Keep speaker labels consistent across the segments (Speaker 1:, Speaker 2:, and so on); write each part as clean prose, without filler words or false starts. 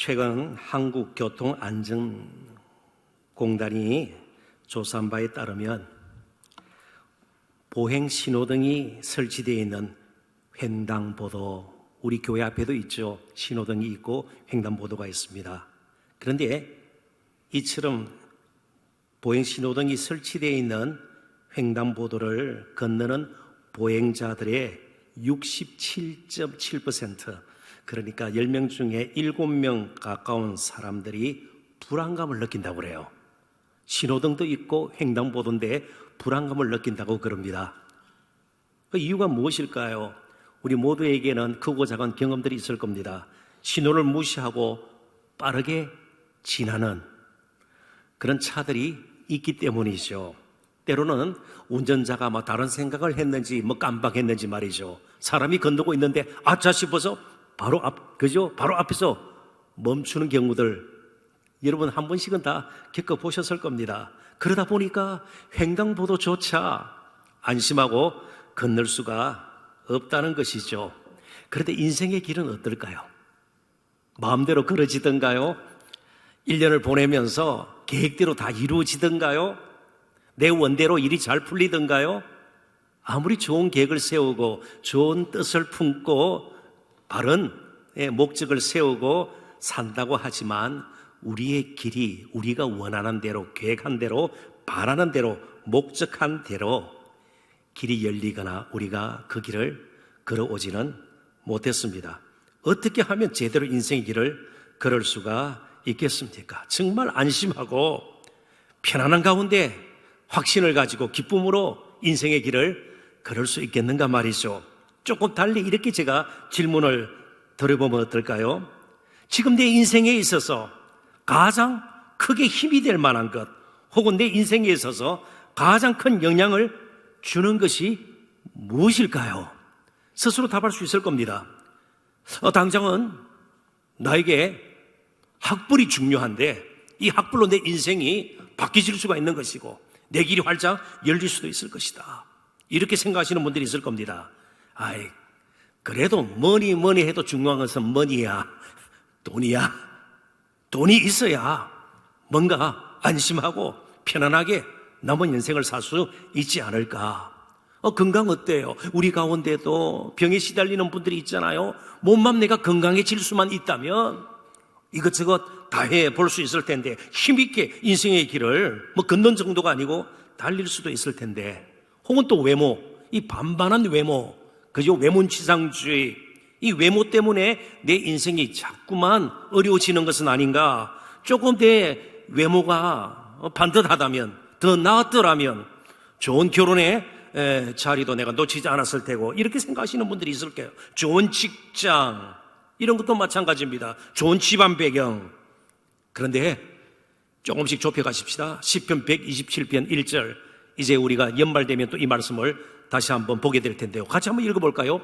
Speaker 1: 최근 한국교통안전공단이 조사한 바에 따르면 보행 신호등이 설치되어 있는 횡단보도, 우리 교회 앞에도 있죠. 신호등이 있고 횡단보도가 있습니다. 그런데 이처럼 보행 신호등이 설치되어 있는 횡단보도를 건너는 보행자들의 67.7%, 그러니까 10명 중에 7명 가까운 사람들이 불안감을 느낀다고 그래요. 신호등도 있고 횡단보도인데 불안감을 느낀다고 그럽니다. 그 이유가 무엇일까요? 우리 모두에게는 크고 작은 경험들이 있을 겁니다. 신호를 무시하고 빠르게 지나는 그런 차들이 있기 때문이죠. 때로는 운전자가 다른 생각을 했는지 깜빡했는지 말이죠. 사람이 건너고 있는데 아차 싶어서 바로 앞에서 멈추는 경우들 여러분 한 번씩은 다 겪어보셨을 겁니다. 그러다 보니까 횡단보도조차 안심하고 건널 수가 없다는 것이죠. 그런데 인생의 길은 어떨까요? 마음대로 걸어지던가요? 1년을 보내면서 계획대로 다 이루어지던가요? 내 원대로 일이 잘 풀리던가요? 아무리 좋은 계획을 세우고 좋은 뜻을 품고 바른 목적을 세우고 산다고 하지만 우리의 길이 우리가 원하는 대로, 계획한 대로, 바라는 대로, 목적한 대로 길이 열리거나 우리가 그 길을 걸어오지는 못했습니다. 어떻게 하면 제대로 인생의 길을 걸을 수가 있겠습니까? 정말 안심하고 편안한 가운데 확신을 가지고 기쁨으로 인생의 길을 걸을 수 있겠는가 말이죠. 조금 달리 이렇게 제가 질문을 드려보면 어떨까요? 지금 내 인생에 있어서 가장 크게 힘이 될 만한 것, 혹은 내 인생에 있어서 가장 큰 영향을 주는 것이 무엇일까요? 스스로 답할 수 있을 겁니다. 당장은 나에게 학벌이 중요한데 이 학벌로 내 인생이 바뀌질 수가 있는 것이고 내 길이 활짝 열릴 수도 있을 것이다. 이렇게 생각하시는 분들이 있을 겁니다. 그래도 뭐니 해도 중요한 것은 머니야, 돈이야. 돈이 있어야 뭔가 안심하고 편안하게 남은 인생을 살 수 있지 않을까. 건강 어때요? 우리 가운데도 병에 시달리는 분들이 있잖아요. 몸만 내가 건강해질 수만 있다면 이것저것 다 해볼 수 있을 텐데, 힘있게 인생의 길을 걷는 정도가 아니고 달릴 수도 있을 텐데, 혹은 또 외모, 이 반반한 외모, 그죠? 외모치상주의, 이 외모 때문에 내 인생이 자꾸만 어려워지는 것은 아닌가. 조금 내 외모가 반듯하다면, 더 나았더라면 좋은 결혼의 자리도 내가 놓치지 않았을 테고, 이렇게 생각하시는 분들이 있을 거예요. 좋은 직장, 이런 것도 마찬가지입니다. 좋은 집안 배경. 그런데 조금씩 좁혀가십시다. 시편 127편 1절, 이제 우리가 연말되면 또 이 말씀을 다시 한번 보게 될 텐데요. 같이 한번 읽어볼까요?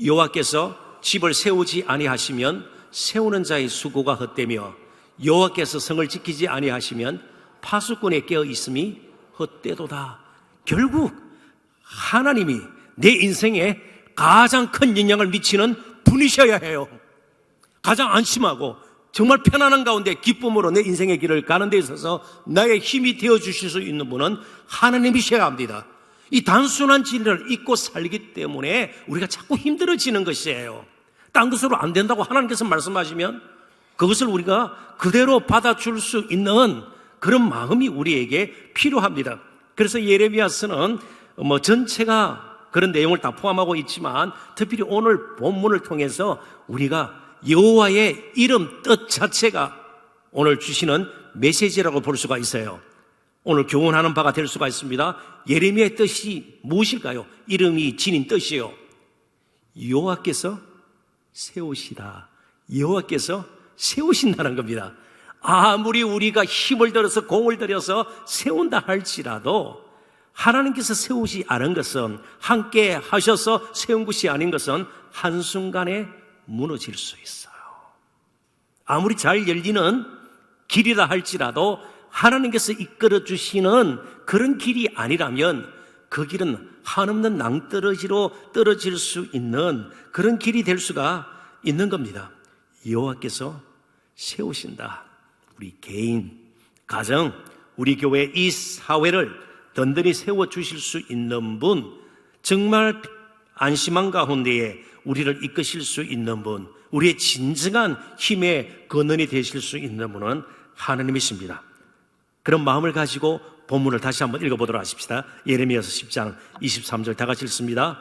Speaker 1: 여호와께서 집을 세우지 아니하시면 세우는 자의 수고가 헛되며 여호와께서 성을 지키지 아니하시면 파수꾼에 깨어 있음이 헛되도다. 결국 하나님이 내 인생에 가장 큰 영향을 미치는 분이셔야 해요. 가장 안심하고 정말 편안한 가운데 기쁨으로 내 인생의 길을 가는 데 있어서 나의 힘이 되어주실 수 있는 분은 하나님이셔야 합니다. 이 단순한 진리를 잊고 살기 때문에 우리가 자꾸 힘들어지는 것이에요. 딴 것으로 안 된다고 하나님께서 말씀하시면 그것을 우리가 그대로 받아줄 수 있는 그런 마음이 우리에게 필요합니다. 그래서 예레미야서는 전체가 그런 내용을 다 포함하고 있지만 특별히 오늘 본문을 통해서 우리가 여호와의 이름 뜻 자체가 오늘 주시는 메시지라고 볼 수가 있어요. 오늘 교훈하는 바가 될 수가 있습니다. 예레미야의 뜻이 무엇일까요? 이름이 지닌 뜻이요. 여호와께서 세우시다. 여호와께서 세우신다는 겁니다. 아무리 우리가 힘을 들여서 공을 들여서 세운다 할지라도 하나님께서 세우지 않은 것은, 함께 하셔서 세운 것이 아닌 것은 한순간에 무너질 수 있어요. 아무리 잘 열리는 길이라 할지라도 하나님께서 이끌어 주시는 그런 길이 아니라면 그 길은 한없는 낭떠러지로 떨어질 수 있는 그런 길이 될 수가 있는 겁니다. 여호와께서 세우신다. 우리 개인, 가정, 우리 교회 이 사회를 든든히 세워주실 수 있는 분, 정말 안심한 가운데에 우리를 이끄실 수 있는 분, 우리의 진정한 힘의 근원이 되실 수 있는 분은 하나님이십니다. 그런 마음을 가지고 본문을 다시 한번 읽어보도록 하십시다. 예레미야서 10장 23절 다 같이 읽습니다.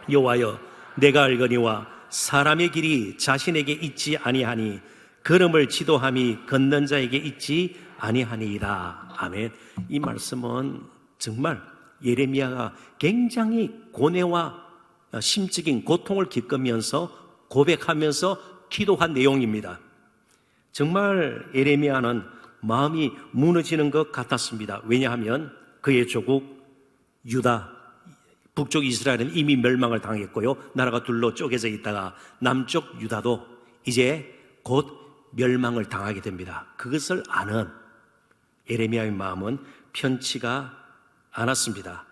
Speaker 1: 여호와여, 내가 알거니와 사람의 길이 자신에게 있지 아니하니 걸음을 지도함이 걷는 자에게 있지 아니하니이다. 아멘. 이 말씀은 정말 예레미야가 굉장히 고뇌와 심적인 고통을 겪으면서 고백하면서 기도한 내용입니다. 정말 예레미야는 마음이 무너지는 것 같았습니다. 왜냐하면 그의 조국 유다, 북쪽 이스라엘은 이미 멸망을 당했고요, 나라가 둘로 쪼개져 있다가 남쪽 유다도 이제 곧 멸망을 당하게 됩니다. 그것을 아는 예레미야의 마음은 편치가 않았습니다.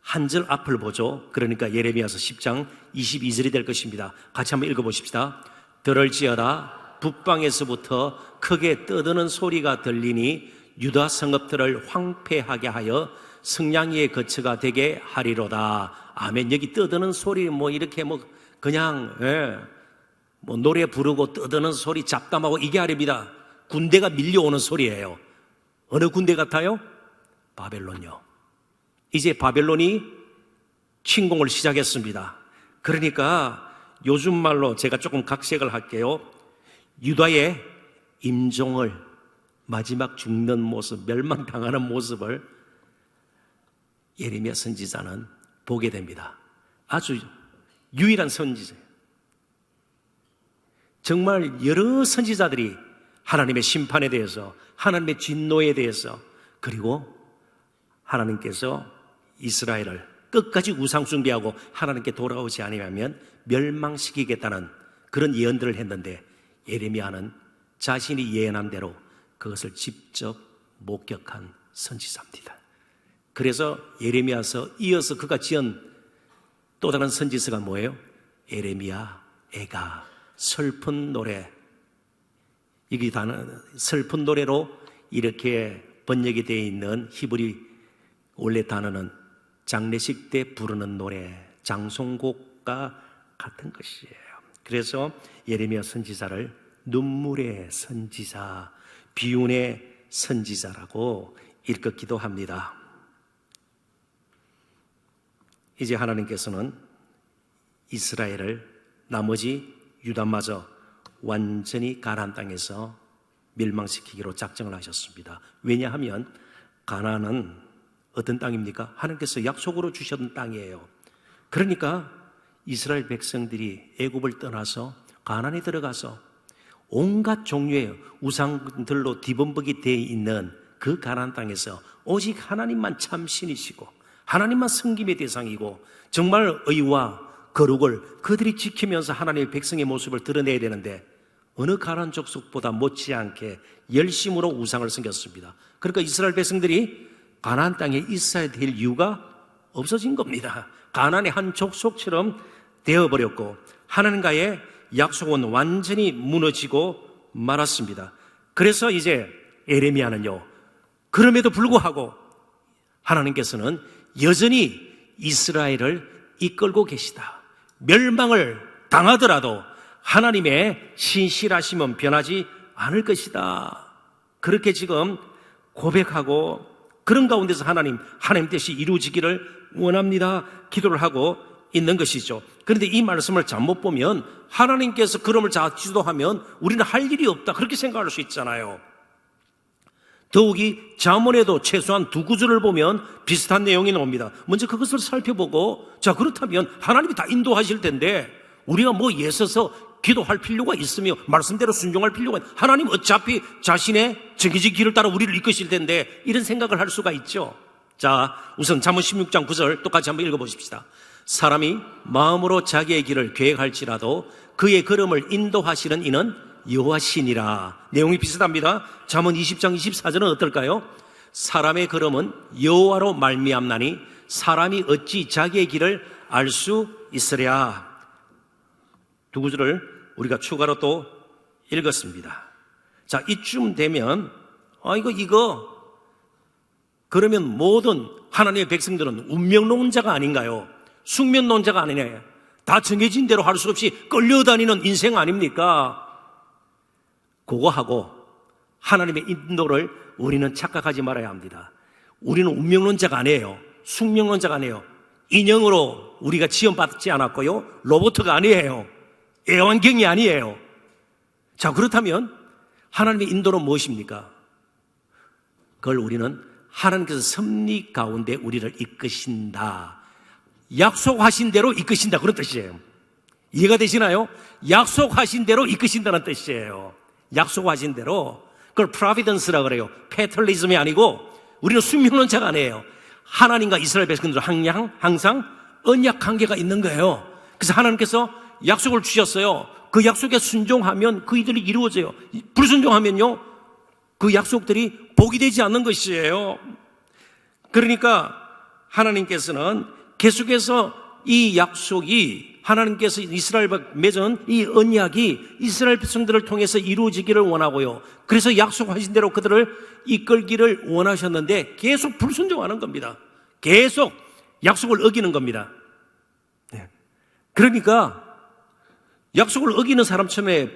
Speaker 1: 한 절 앞을 보죠. 그러니까 예레미야서 10장 22절이 될 것입니다. 같이 한번 읽어보십시다. 들을지어다 북방에서부터 크게 떠드는 소리가 들리니 유다 성읍들을 황폐하게 하여 승냥이의 거처가 되게 하리로다. 아멘. 여기 떠드는 소리 이렇게 그냥 노래 부르고 떠드는 소리 잡담하고 이게 아닙니다. 군대가 밀려오는 소리예요. 어느 군대 같아요? 바벨론요. 이제 바벨론이 침공을 시작했습니다. 그러니까 요즘 말로 제가 조금 각색을 할게요. 유다의 임종을, 마지막 죽는 모습, 멸망당하는 모습을 예레미야 선지자는 보게 됩니다. 아주 유일한 선지자예요. 정말 여러 선지자들이 하나님의 심판에 대해서, 하나님의 진노에 대해서, 그리고 하나님께서 이스라엘을 끝까지 우상 숭배하고 하나님께 돌아오지 않으면 멸망시키겠다는 그런 예언들을 했는데, 예레미야는 자신이 예언한 대로 그것을 직접 목격한 선지자입니다. 그래서 예레미야서 이어서 그가 지은 또 다른 선지서가 뭐예요? 예레미야 애가 슬픈 노래. 이게 슬픈 노래로 이렇게 번역이 되어 있는 히브리 원래 단어는 장례식 때 부르는 노래, 장송곡과 같은 것이에요. 그래서 예레미야 선지자를 눈물의 선지자, 비운의 선지자라고 일컫기도 합니다. 이제 하나님께서는 이스라엘을, 나머지 유다마저 완전히 가나안 땅에서 멸망시키기로 작정을 하셨습니다. 왜냐하면 가나안은 어떤 땅입니까? 하나님께서 약속으로 주셨던 땅이에요. 그러니까 이스라엘 백성들이 애굽을 떠나서 가나안에 들어가서 온갖 종류의 우상들로 뒤범벅이 되어 있는 그 가나안 땅에서 오직 하나님만 참 신이시고 하나님만 섬김의 대상이고 정말 의와 거룩을 그들이 지키면서 하나님의 백성의 모습을 드러내야 되는데 어느 가나안 족속보다 못지않게 열심으로 우상을 섬겼습니다. 그러니까 이스라엘 백성들이 가나안 땅에 있어야 될 이유가 없어진 겁니다. 가나안의 한 족속처럼 되어버렸고 하나님과의 약속은 완전히 무너지고 말았습니다. 그래서 이제 예레미야는요, 그럼에도 불구하고 하나님께서는 여전히 이스라엘을 이끌고 계시다. 멸망을 당하더라도 하나님의 신실하심은 변하지 않을 것이다. 그렇게 지금 고백하고 그런 가운데서 하나님 뜻이 이루어지기를 원합니다. 기도를 하고 있는 것이죠. 그런데 이 말씀을 잘못 보면 하나님께서 그럼을 지도하면 우리는 할 일이 없다, 그렇게 생각할 수 있잖아요. 더욱이 잠언에도 최소한 두 구절을 보면 비슷한 내용이 나옵니다. 먼저 그것을 살펴보고, 자 그렇다면 하나님이 다 인도하실 텐데 우리가 애써서 기도할 필요가 있으며 말씀대로 순종할 필요가 있는, 하나님 어차피 자신의 정해진 길을 따라 우리를 이끄실 텐데 이런 생각을 할 수가 있죠. 자, 우선 잠언 16장 9절 똑같이 한번 읽어보십시다. 사람이 마음으로 자기의 길을 계획할지라도 그의 걸음을 인도하시는 이는 여호와시니라. 내용이 비슷합니다. 잠언 20장 24절은 어떨까요? 사람의 걸음은 여호와로 말미암나니 사람이 어찌 자기의 길을 알 수 있으랴. 두 구절을 우리가 추가로 또 읽었습니다. 자, 이쯤 되면 이거 그러면 모든 하나님의 백성들은 운명론자가 아닌가요? 숙명론자가 아니냐? 다 정해진 대로 할 수 없이 끌려다니는 인생 아닙니까? 그거하고 하나님의 인도를 우리는 착각하지 말아야 합니다. 우리는 운명론자가 아니에요. 숙명론자가 아니에요. 인형으로 우리가 지원받지 않았고요. 로봇가 아니에요. 애완경이 아니에요. 자, 그렇다면 하나님의 인도는 무엇입니까? 그걸 우리는 하나님께서 섭리 가운데 우리를 이끄신다. 약속하신 대로 이끄신다. 그런 뜻이에요. 이해가 되시나요? 약속하신 대로 이끄신다는 뜻이에요. 약속하신 대로. 그걸 프로비던스라 그래요. 패털리즘이 아니고 우리는 숙명론자가 아니에요. 하나님과 이스라엘 백성들은 항상 언약 관계가 있는 거예요. 그래서 하나님께서 약속을 주셨어요. 그 약속에 순종하면 그 일들이 이루어져요. 불순종하면요, 그 약속들이 복이 되지 않는 것이에요. 그러니까 하나님께서는 계속해서 이 약속이, 하나님께서 이스라엘과 맺은 이 언약이 이스라엘 백성들을 통해서 이루어지기를 원하고요, 그래서 약속하신 대로 그들을 이끌기를 원하셨는데 계속 불순종하는 겁니다. 계속 약속을 어기는 겁니다. 그러니까 약속을 어기는 사람처럼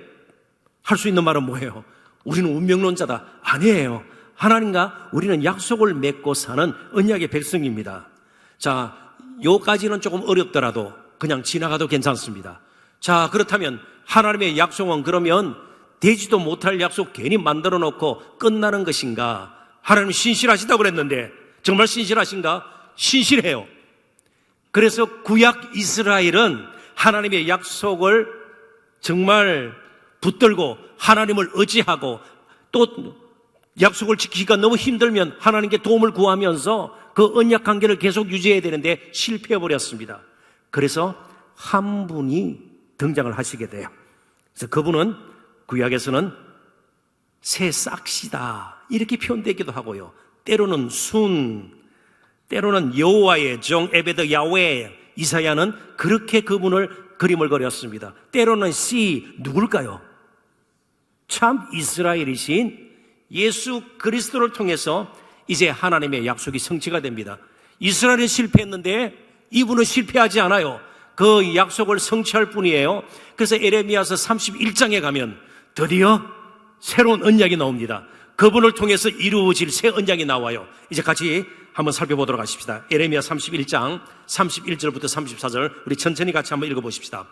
Speaker 1: 할 수 있는 말은 뭐예요? 우리는 운명론자다. 아니에요. 하나님과 우리는 약속을 맺고 사는 언약의 백성입니다. 자, 요까지는 조금 어렵더라도 그냥 지나가도 괜찮습니다. 자, 그렇다면 하나님의 약속은 그러면 되지도 못할 약속 괜히 만들어 놓고 끝나는 것인가? 하나님 신실하시다고 그랬는데 정말 신실하신가? 신실해요. 그래서 구약 이스라엘은 하나님의 약속을 정말 붙들고 하나님을 의지하고 또 약속을 지키기가 너무 힘들면 하나님께 도움을 구하면서 그 언약 관계를 계속 유지해야 되는데 실패해버렸습니다. 그래서 한 분이 등장을 하시게 돼요. 그래서 그분은 구약에서는 새 싹시다 이렇게 표현되기도 하고요, 때로는 때로는 여호와의 종 에베드 야훼, 이사야는 그렇게 그분을 그림을 그렸습니다. 때로는 누굴까요? 참 이스라엘이신 예수 그리스도를 통해서 이제 하나님의 약속이 성취가 됩니다. 이스라엘이 실패했는데 이분은 실패하지 않아요. 그 약속을 성취할 뿐이에요. 그래서 에레미야서 31장에 가면 드디어 새로운 언약이 나옵니다. 그분을 통해서 이루어질 새 언약이 나와요. 이제 같이 한번 살펴보도록 하십시다. 에레미야 31장 31절부터 34절 우리 천천히 같이 한번 읽어보십시다.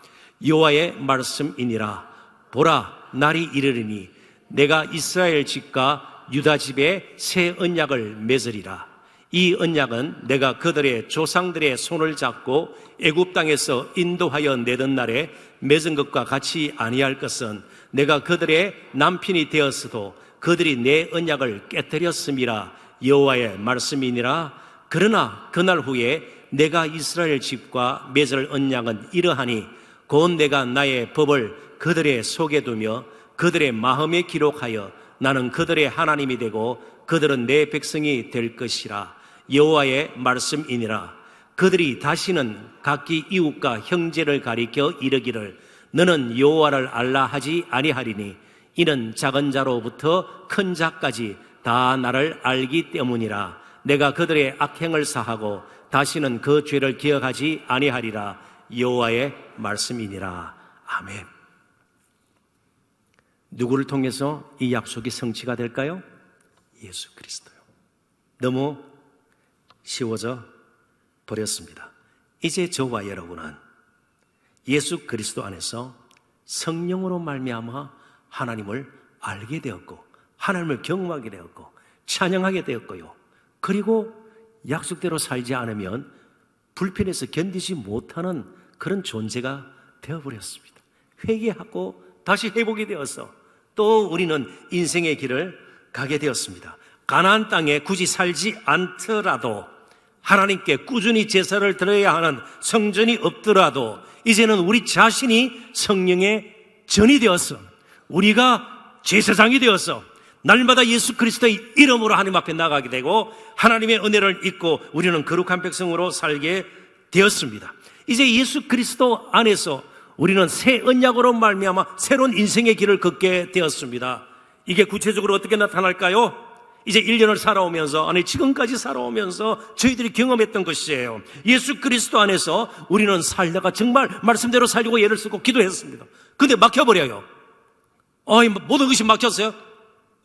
Speaker 1: 여호와의 말씀이니라. 보라, 날이 이르리니 내가 이스라엘 집과 유다 집에 새 언약을 맺으리라. 이 언약은 내가 그들의 조상들의 손을 잡고 애굽 땅에서 인도하여 내던 날에 맺은 것과 같이 아니할 것은 내가 그들의 남편이 되었어도 그들이 내 언약을 깨뜨렸음이라. 여호와의 말씀이니라. 그러나 그날 후에 내가 이스라엘 집과 맺을 언약은 이러하니 곧 내가 나의 법을 그들의 속에 두며 그들의 마음에 기록하여 나는 그들의 하나님이 되고 그들은 내 백성이 될 것이라. 여호와의 말씀이니라. 그들이 다시는 각기 이웃과 형제를 가리켜 이르기를 너는 여호와를 알라 하지 아니하리니 이는 작은 자로부터 큰 자까지 다 나를 알기 때문이라. 내가 그들의 악행을 사하고 다시는 그 죄를 기억하지 아니하리라. 여호와의 말씀이니라. 아멘. 누구를 통해서 이 약속이 성취가 될까요? 예수 그리스도요. 너무 쉬워져 버렸습니다. 이제 저와 여러분은 예수 그리스도 안에서 성령으로 말미암아 하나님을 알게 되었고 하나님을 경험하게 되었고 찬양하게 되었고요, 그리고 약속대로 살지 않으면 불편해서 견디지 못하는 그런 존재가 되어버렸습니다. 회개하고 다시 회복이 되어서 또 우리는 인생의 길을 가게 되었습니다. 가나안 땅에 굳이 살지 않더라도 하나님께 꾸준히 제사를 드려야 하는 성전이 없더라도 이제는 우리 자신이 성령의 전이 되어서 우리가 제사장이 되어서 날마다 예수 그리스도의 이름으로 하나님 앞에 나가게 되고 하나님의 은혜를 입고 우리는 거룩한 백성으로 살게 되었습니다. 이제 예수 그리스도 안에서 우리는 새 언약으로 말미암아 새로운 인생의 길을 걷게 되었습니다. 이게 구체적으로 어떻게 나타날까요? 이제 1년을 살아오면서, 아니 지금까지 살아오면서 저희들이 경험했던 것이에요. 예수 그리스도 안에서 우리는 살다가 정말 말씀대로 살려고 애를 쓰고 기도했습니다. 근데 막혀버려요. 모든 것이 막혔어요.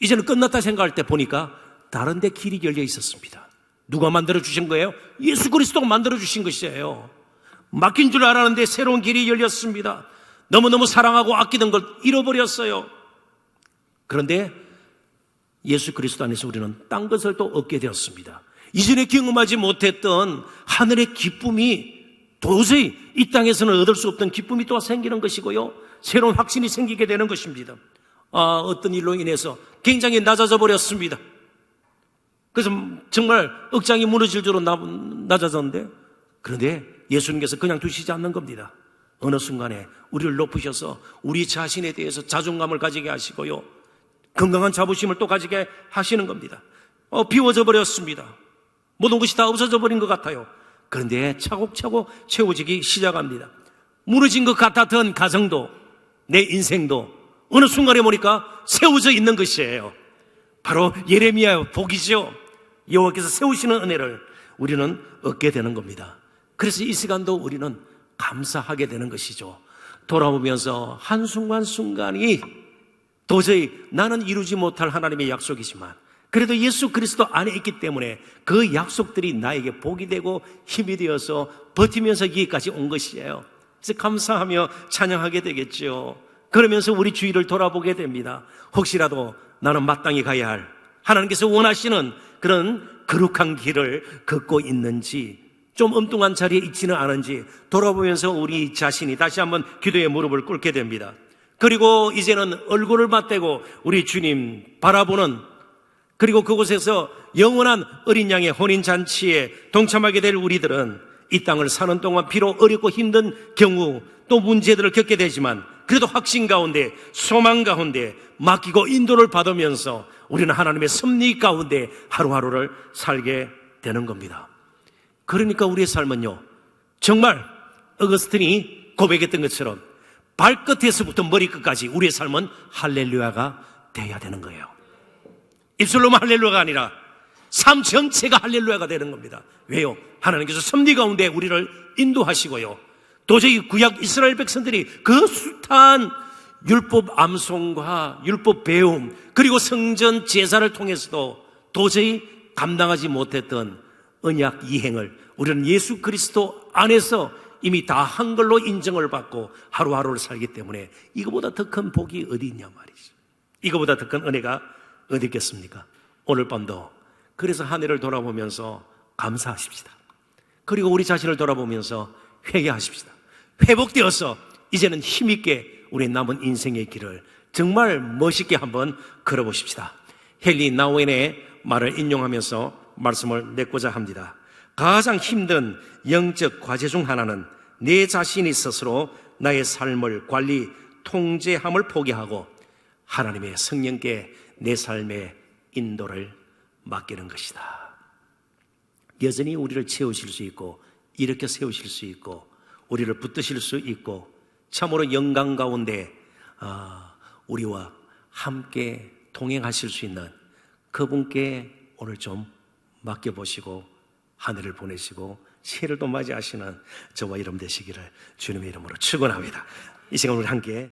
Speaker 1: 이제는 끝났다 생각할 때 보니까 다른 데 길이 열려 있었습니다. 누가 만들어주신 거예요? 예수 그리스도가 만들어주신 것이에요. 막힌 줄 알았는데 새로운 길이 열렸습니다. 너무너무 사랑하고 아끼던 걸 잃어버렸어요. 그런데 예수 그리스도 안에서 우리는 딴 것을 또 얻게 되었습니다. 이전에 경험하지 못했던 하늘의 기쁨이, 도저히 이 땅에서는 얻을 수 없던 기쁨이 또 생기는 것이고요, 새로운 확신이 생기게 되는 것입니다. 어떤 일로 인해서 굉장히 낮아져 버렸습니다. 그래서 정말 억장이 무너질 정도로 낮아졌는데, 그런데 예수님께서 그냥 두시지 않는 겁니다. 어느 순간에 우리를 높으셔서 우리 자신에 대해서 자존감을 가지게 하시고요, 건강한 자부심을 또 가지게 하시는 겁니다. 비워져 버렸습니다. 모든 것이 다 없어져 버린 것 같아요. 그런데 차곡차곡 채워지기 시작합니다. 무너진 것 같았던 가정도, 내 인생도 어느 순간에 보니까 세워져 있는 것이에요. 바로 예레미야의 복이죠. 여호와께서 세우시는 은혜를 우리는 얻게 되는 겁니다. 그래서 이 시간도 우리는 감사하게 되는 것이죠. 돌아보면서 한순간순간이 도저히 나는 이루지 못할 하나님의 약속이지만 그래도 예수 그리스도 안에 있기 때문에 그 약속들이 나에게 복이 되고 힘이 되어서 버티면서 여기까지 온 것이에요. 그래서 감사하며 찬양하게 되겠죠. 그러면서 우리 주위를 돌아보게 됩니다. 혹시라도 나는 마땅히 가야 할 하나님께서 원하시는 그런 거룩한 길을 걷고 있는지, 좀 엉뚱한 자리에 있지는 않은지 돌아보면서 우리 자신이 다시 한번 기도의 무릎을 꿇게 됩니다. 그리고 이제는 얼굴을 맞대고 우리 주님 바라보는, 그리고 그곳에서 영원한 어린 양의 혼인잔치에 동참하게 될 우리들은 이 땅을 사는 동안 비록 어렵고 힘든 경우 또 문제들을 겪게 되지만 그래도 확신 가운데, 소망 가운데 맡기고 인도를 받으면서 우리는 하나님의 섭리 가운데 하루하루를 살게 되는 겁니다. 그러니까 우리의 삶은요, 정말 어거스틴이 고백했던 것처럼 발끝에서부터 머리끝까지 우리의 삶은 할렐루야가 돼야 되는 거예요. 입술로만 할렐루야가 아니라 삶 전체가 할렐루야가 되는 겁니다. 왜요? 하나님께서 섭리 가운데 우리를 인도하시고요, 도저히 구약 이스라엘 백성들이 그 숱한 율법 암송과 율법 배움, 그리고 성전 제사를 통해서도 도저히 감당하지 못했던 언약 이행을 우리는 예수 그리스도 안에서 이미 다 한 걸로 인정을 받고 하루하루를 살기 때문에 이거보다 더 큰 복이 어디 있냐 말이죠. 이거보다 더 큰 은혜가 어디 있겠습니까? 오늘 밤도 그래서 한 해를 돌아보면서 감사하십시다. 그리고 우리 자신을 돌아보면서 회개하십시다. 회복되어서 이제는 힘있게 우리 남은 인생의 길을 정말 멋있게 한번 걸어보십시다. 헨리 나우엔의 말을 인용하면서 말씀을 맺고자 합니다. 가장 힘든 영적 과제 중 하나는 내 자신이 스스로 나의 삶을 관리, 통제함을 포기하고 하나님의 성령께 내 삶의 인도를 맡기는 것이다. 여전히 우리를 채우실 수 있고 일으켜 세우실 수 있고 우리를 붙드실 수 있고 참으로 영광 가운데 우리와 함께 동행하실 수 있는 그분께 오늘 좀 맡겨보시고 한 해를 보내시고 새해를 또 맞이하시는 저와 여러분 되시기를 주님의 이름으로 축원합니다. 이 시간 우리 함께